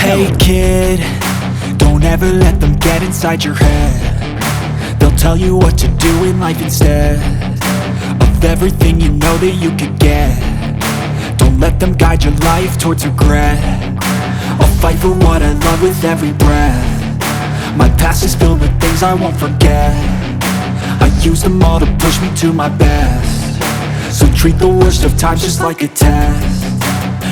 Hey kid, don't ever let them get inside your head. They'll tell you what to do in life instead of everything you know that you could get. Don't let them guide your life towards regret. I'll fight for what I love with every breath. My past is filled with things I won't forget. I use them all to push me to my best. So treat the worst of times just like a test.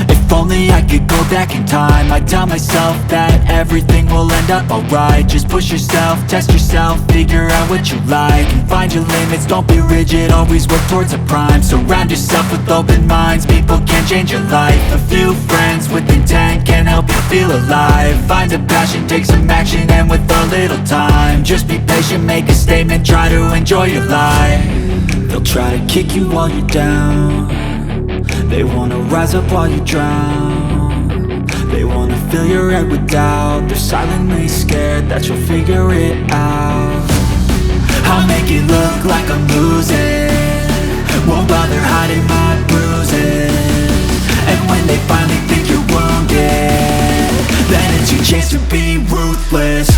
If only I could go back in time, I'd tell myself that everything will end up alright. Just push yourself, test yourself, figure out what you like, and find your limits, don't be rigid, always work towards a prime. Surround yourself with open minds, people can change your life. A few friends with intent can help you feel alive. Find a passion, take some action, and with a little time, just be patient, make a statement, try to enjoy your life. They'll try to kick you while you're down. They wanna rise up while you drown. They wanna fill your head with doubt. They're silently scared that you'll figure it out. I'll make it look like I'm losing, won't bother hiding my bruises. And when they finally think you're wounded, then it's your chance to be ruthless.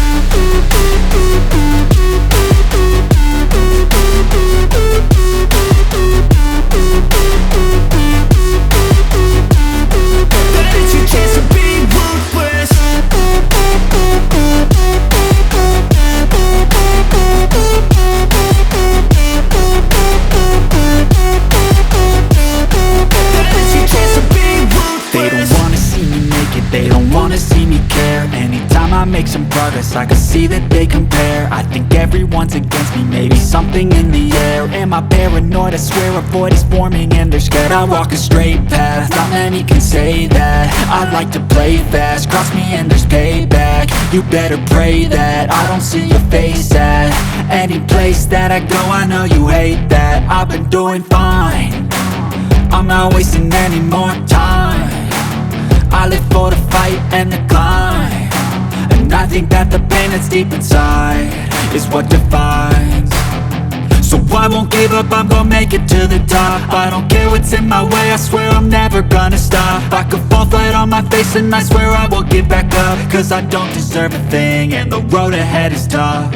They don't wanna see me care. Anytime I make some progress, I can see that they compare. I think everyone's against me, maybe something in the air. Am I paranoid? I swear a void is forming and they're scared I walk a straight path. Not many can say that. I like to play fast, cross me and there's payback. You better pray that I don't see your face at any place that I go. I know you hate that. I've been doing fine, I'm not wasting any more time. I live for the fight and the climb, and I think that the pain that's deep inside is what defines. So I won't give up, I'm gonna make it to the top. I don't care what's in my way, I swear I'm never gonna stop. I could fall flat on my face and I swear I will get back up, cause I don't deserve a thing and the road ahead is tough.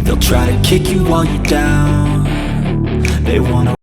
They'll try to kick you while you're down. They wanna